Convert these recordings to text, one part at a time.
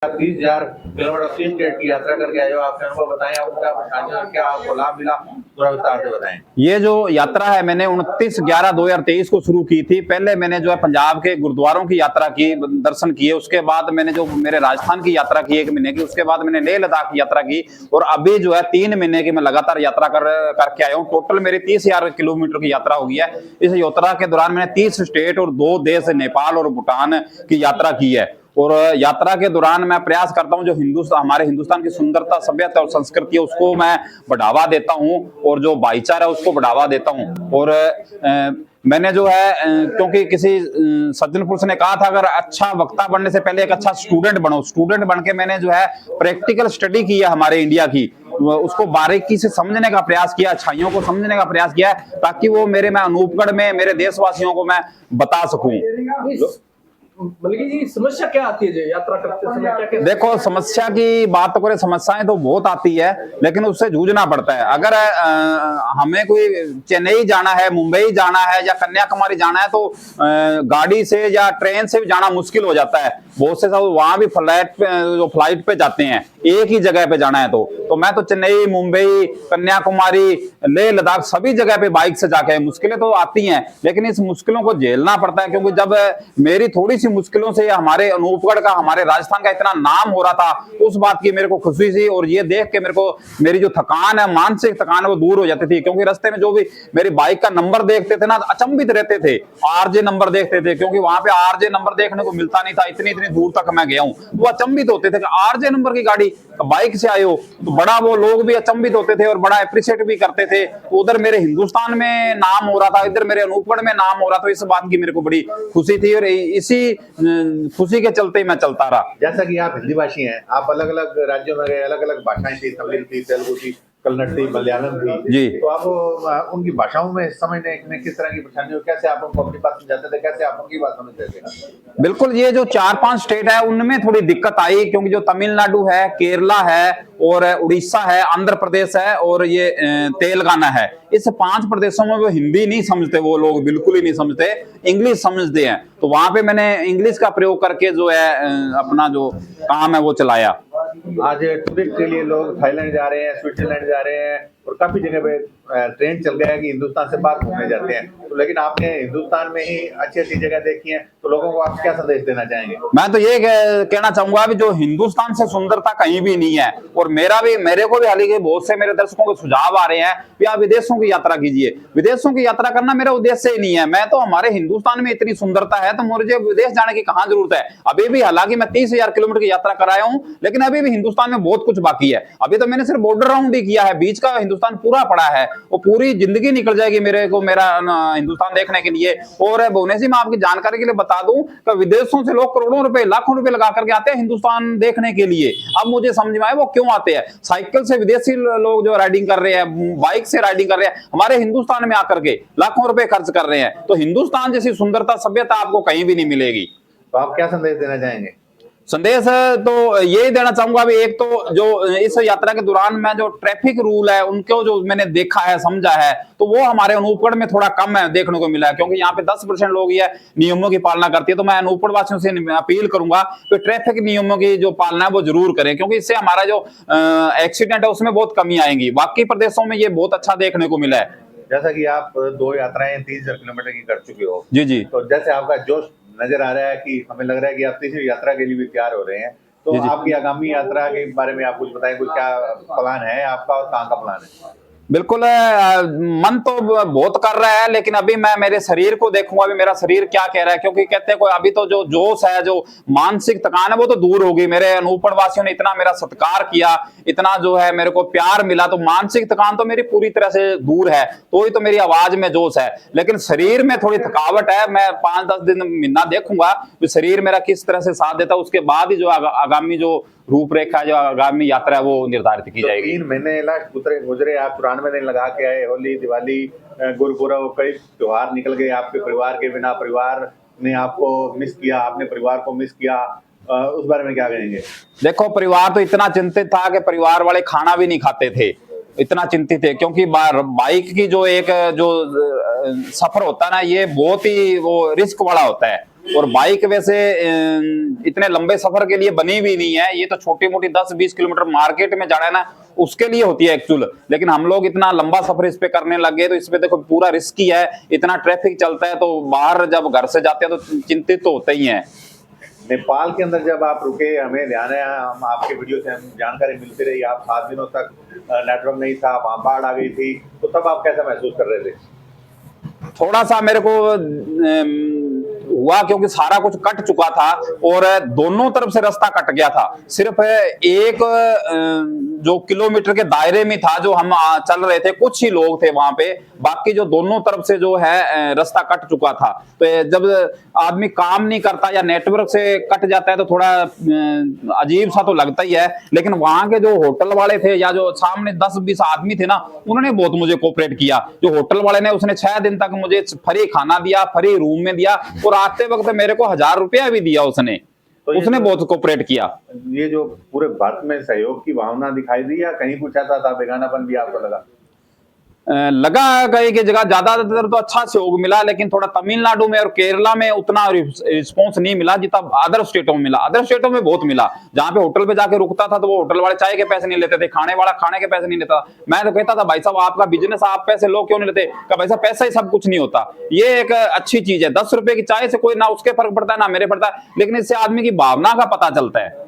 30,000 kilometre 30 state की यात्रा करके आए हो, आपने अनुभव बताएं, आपको क्या परेशानी और क्या आपको लाभ मिला, पूरा विस्तार से बताएं। ये जो यात्रा है मैंने 29/11/2023 को शुरू की थी। पहले मैंने जो है पंजाब के गुरुद्वारों की यात्रा की, दर्शन किए। उसके बाद मैंने जो मेरे राजस्थान की यात्रा की 1 महीने की, उसके बाद मैंने लेह लद्दाख की यात्रा की और अभी जो है 3 महीने की मैं लगातार यात्रा करके आया हूँ। टोटल मेरी 30,000 किलोमीटर की यात्रा हो गई है। इस यात्रा के दौरान मैंने 30 स्टेट और 2 देश नेपाल और भूटान की यात्रा की है। और यात्रा के दौरान मैं प्रयास करता हूं जो हमारे हिंदुस्तान की सुंदरता, सभ्यता और संस्कृति है उसको मैं बढ़ावा देता हूं और जो भाईचारा है उसको बढ़ावा देता हूं। और मैंने जो है क्योंकि किसी सज्जन पुरुष ने कहा था अगर अच्छा वक्ता बनने से पहले एक अच्छा स्टूडेंट बनो। स्टूडेंट बन के मैंने जो है प्रैक्टिकल स्टडी की है हमारे इंडिया की, उसको बारीकी से समझने का प्रयास किया, अच्छाइयों को समझने का प्रयास किया है ताकि वो मैं अनूपगढ़ में मेरे देशवासियों को मैं बता सकूं। बल्कि जी समस्या क्या आती है जी यात्रा करते समय, क्या देखो समस्या की बात तो करें, समस्याएं तो बहुत आती है लेकिन उससे जूझना पड़ता है। अगर हमें कोई चेन्नई जाना है, मुंबई जाना है या कन्याकुमारी जाना है तो गाड़ी से या ट्रेन से भी जाना मुश्किल हो जाता है। बहुत से सब वहां भी फ्लाइट पे जाते हैं, एक ही जगह पे जाना है तो मैं तो चेन्नई, मुंबई, कन्याकुमारी, लेह लद्दाख सभी जगह पे बाइक से जाके, मुश्किलें तो आती हैं लेकिन इस मुश्किलों को झेलना पड़ता है। क्योंकि जब मेरी थोड़ी सी मुश्किलों से हमारे अनूपगढ़ का, हमारे राजस्थान का इतना नाम हो रहा था, उस बात की मेरे को खुशी थी और ये देख के मेरे को मेरी जो थकान है, मानसिक थकान है वो दूर हो जाती थी। क्योंकि रास्ते में जो भी मेरी बाइक का नंबर देखते थे ना, अचंभित रहते थे, आरजे नंबर देखते थे, क्योंकि वहां पे आरजे नंबर देखने को मिलता नहीं था। इतनी दूर तक मैं गया हूं, वो अचंभित होते थे कि आरजे नंबर की गाड़ी बाइक से आए हो, तो बड़ा वो लोग भी अचंभित होते थे और बड़ा अप्रिशिएट भी करते थे। तो उधर मेरे हिंदुस्तान में नाम हो रहा था, इधर मेरे अनूपगढ़ में नाम हो रहा था, तो इस बात की मेरे को बड़ी खुशी थी और इसी खुशी के चलते मैं चलता रहा। जैसा कि आप हिंदी भाषी हैं, आप अलग अलग राज्यों में गए, अलग अलग भाषाएं थी, तमिल थी, तेलुगु थी, कन्नड़ थी, मलयालम थी जी। तो आप उनकी भाषाओं में समझने में किस तरह की परेशानी हो, कैसे आप उनको अपनी बात समझाते थे, कैसे आप उनकी बात समझते थे? बिल्कुल, ये जो 4-5 स्टेट है उनमें थोड़ी दिक्कत आई, क्योंकि जो तमिलनाडु है, केरला है और उड़ीसा है, आंध्र प्रदेश है और ये तेलंगाना है, इस 5 प्रदेशों में वो हिंदी नहीं समझते, वो लोग बिल्कुल ही नहीं समझते, इंग्लिश समझते हैं। तो वहां पे मैंने इंग्लिश का प्रयोग करके जो है अपना जो काम है वो चलाया। आज टूरिस्ट के लिए लोग थाईलैंड जा रहे हैं, स्विट्जरलैंड जा रहे हैं और काफी जगह पे ट्रेंड चल गया है कि हिंदुस्तान से बाहर घूमने जाते हैं। तो लेकिन आपने हिंदुस्तान में ही अच्छी अच्छी जगह देखी है, तो लोगों को आप क्या संदेश देना चाहेंगे? मैं तो ये कहना चाहूंगा कि जो हिंदुस्तान से सुंदरता कहीं भी नहीं है। और मेरे को भी हालांकि बहुत से मेरे दर्शकों के सुझाव आ रहे हैं कि आप विदेशों की यात्रा कीजिए। विदेशों की यात्रा करना मेरा उद्देश्य ही नहीं है। मैं तो हमारे हिंदुस्तान में इतनी सुंदरता है तो मुझे विदेश जाने की कहां जरूरत है। अभी भी हालांकि मैं 30,000 किलोमीटर की यात्रा कराया हूं लेकिन अभी भी हिंदुस्तान में बहुत कुछ बाकी है। अभी तो मैंने सिर्फ बॉर्डर राउंड ही किया है, बीच का हिंदुस्तान पूरा पड़ा है। वो पूरी जिंदगी निकल जाएगी मेरे को मेरा हिंदुस्तान देखने के लिए। और भुवनेश जी, मैं आपकी जानकारी के लिए बता दूं कि विदेशों से लोग करोड़ों रुपए, लाखों रुपए लगा करके आते हैं हिंदुस्तान देखने के लिए। अब मुझे समझ में आया वो क्यों आते हैं। साइकिल से विदेशी लोग जो राइडिंग कर रहे हैं, बाइक से राइडिंग कर रहे हैं, हमारे हिंदुस्तान में आकर के लाखों रुपए खर्च कर रहे हैं। तो हिंदुस्तान जैसी सुंदरता, सभ्यता आपको कहीं भी नहीं मिलेगी। तो आप क्या संदेश देना चाहेंगे? संदेश तो यही देना चाहूंगा भी, एक तो जो इस यात्रा के दौरान मैं जो ट्रैफिक रूल है उनको जो मैंने देखा है, समझा है, तो वो हमारे अनूपगढ़ में थोड़ा कम है, देखने को मिला है। क्योंकि यहाँ पे 10% लोग ये नियमों की पालना करती है। तो मैं अनूपगढ़ वासियों से अपील करूंगा कि ट्रैफिक नियमों की जो पालना है वो जरूर करें, क्योंकि इससे हमारा जो एक्सीडेंट है उसमें बहुत कमी आएगी। बाकी प्रदेशों में ये बहुत अच्छा देखने को मिला है। जैसा कि आप 2 यात्राएं 30,000 किलोमीटर की कर चुके हो, जी जी, तो जैसे आपका जोश नजर आ रहा है कि हमें लग रहा है कि आप तीसरी यात्रा के लिए भी तैयार हो रहे हैं, तो जी जी। आपकी आगामी यात्रा के बारे में आप कुछ बताएं, कुछ क्या प्लान है आपका और कहाँ का प्लान है? बिल्कुल, मन तो बहुत कर रहा है लेकिन अभी मैं मेरे शरीर को देखूंगा, अभी मेरा शरीर क्या कह रहा है। क्योंकि कहते हैं कोई अभी तो जो जोश है, जो मानसिक थकान है वो तो दूर होगी। मेरे अनूपगढ़ वासियों ने इतना मेरा सत्कार किया, इतना जो है मेरे को प्यार मिला, तो मानसिक थकान तो मेरी पूरी तरह से दूर है। तो ही तो मेरी आवाज में जोश है, लेकिन शरीर में थोड़ी थकावट है। मैं 5-10 दिन महीना देखूंगा कि शरीर मेरा किस तरह से साथ देता है। उसके बाद ही जो आगामी जो रूपरेखा, जो आगामी यात्रा है वो निर्धारित की जाएगी। 3 महीने लास्ट गुजरे, आप 94 दिन लगा के आए, होली, दिवाली, गुरुपुरब, कई त्योहार निकल गए आपके परिवार के बिना। परिवार ने आपको मिस किया, आपने परिवार को मिस किया, उस बारे में क्या कहेंगे? देखो, परिवार तो इतना चिंतित था कि परिवार वाले खाना भी नहीं खाते थे, इतना चिंतित थे। क्योंकि बाइक की जो एक जो सफर होता है ना, ये बहुत ही वो रिस्क वाला होता है। और बाइक वैसे इतने लंबे सफर के लिए बनी भी नहीं है, ये तो छोटी मोटी 10-20 किलोमीटर मार्केट में जाना है ना, उसके लिए होती है एक्चुअल। लेकिन हम लोग इतना लंबा सफर इस पे करने लगे, तो इसमें देखो पूरा रिस्की है, इतना ट्रैफिक चलता है, तो बाहर जब घर से जाते हैं तो चिंतित तो होते ही हैं। नेपाल के अंदर जब आप रुके, हमें ध्यान है, हम आपके वीडियो से हम जानकारी मिलती रही, आप 7 दिनों तक नेटवर्क नहीं था, वहां बाढ़ आ गई थी, तो तब आप कैसा महसूस कर रहे थे? थोड़ा सा मेरे को हुआ, क्योंकि सारा कुछ कट चुका था और दोनों तरफ से रास्ता कट गया था। सिर्फ एक जो किलोमीटर के दायरे में था जो हम चल रहे थे, कुछ ही लोग थे वहां पे, बाकी जो दोनों तरफ से जो है रास्ता कट चुका था। तो जब आदमी काम नहीं करता या नेटवर्क से कट जाता है तो थोड़ा अजीब सा तो लगता ही है। लेकिन वहां के जो होटल वाले थे या जो सामने 10-20 आदमी थे ना, उन्होंने बहुत मुझे कोऑपरेट किया। जो होटल वाले ने, उसने 6 दिन तक मुझे फ्री खाना दिया, फ्री रूम में दिया, और आते वक्त मेरे को 1000 रुपया भी दिया उसने। तो उसने बहुत कोऑपरेट किया। ये जो पूरे भारत में सहयोग की भावना दिखाई दी, या कहीं कुछ ऐसा था बेगानापन भी आपको लगा? लगा कई की जगह ज्यादातर तो अच्छा सहयोग मिला, लेकिन थोड़ा तमिलनाडु में और केरला में उतना रिस्पॉन्स नहीं मिला जितना अदर स्टेटों में मिला। अदर स्टेटों में बहुत मिला। जहां पे होटल पे जाके रुकता था तो वो होटल वाले चाय के पैसे नहीं लेते थे, खाने वाला खाने के पैसे नहीं लेता। मैं तो कहता था भाई साहब आपका बिजनेस, आप पैसे लो क्यों नहीं लेते? का भाई साहब पैसा ही सब कुछ नहीं होता, ये एक अच्छी चीज है। 10 रुपए की चाय से कोई ना उसके फर्क पड़ता है ना मेरे पड़ता है, लेकिन इससे आदमी की भावना का पता चलता है।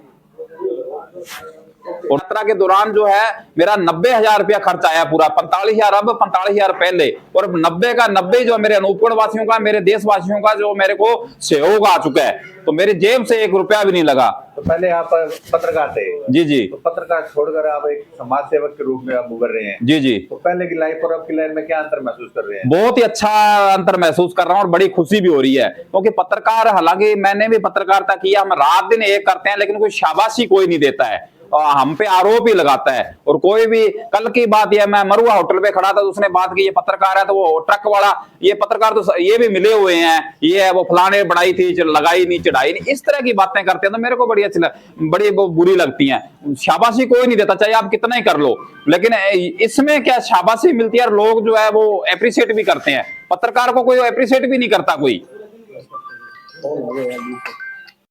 और यात्रा के दौरान जो है मेरा 90,000 रुपया खर्च आया पूरा, 45,000 अब, 45,000 पहले, और 90 का 90 जो मेरे अनूपगढ़ वासियों का, मेरे देशवासियों का जो मेरे को सहयोग आ चुका है, तो मेरी जेब से 1 रुपया भी नहीं लगा। तो पहले आप पत्रकार थे? जी जी। तो पत्रकार छोड़कर आप एक समाज सेवक के रूप में आप उभर रहे हैं। जी जी। तो पहले की लाइफ और अब की लाइफ में क्या अंतर महसूस कर रहे हैं? बहुत ही अच्छा अंतर महसूस कर रहा हूँ और बड़ी खुशी भी हो रही है, क्योंकि पत्रकार, हालांकि मैंने भी पत्रकारिता किया, हम रात दिन एक करते हैं, लेकिन कोई शाबाशी कोई नहीं देता है और हम पे आरोप ही लगाता है। और कोई भी, कल की बात है, मैं मरुआ होटल पे खड़ा था तो उसने बात की ये पत्रकार है, तो वो ट्रक वाला, ये पत्रकार तो ये भी मिले हुए हैं, ये है वो फलाने बढ़ाई थी, लगाई नहीं, चढ़ाई नहीं, इस तरह की बातें करते हैं तो मेरे को बड़ी अच्छी बड़ी बुरी लगती है। शाबाशी कोई नहीं देता, चाहे आप कितना ही कर लो, लेकिन इसमें क्या शाबाशी मिलती है और लोग जो है वो अप्रिशिएट भी करते हैं। पत्रकार को कोई अप्रिशिएट भी नहीं करता कोई।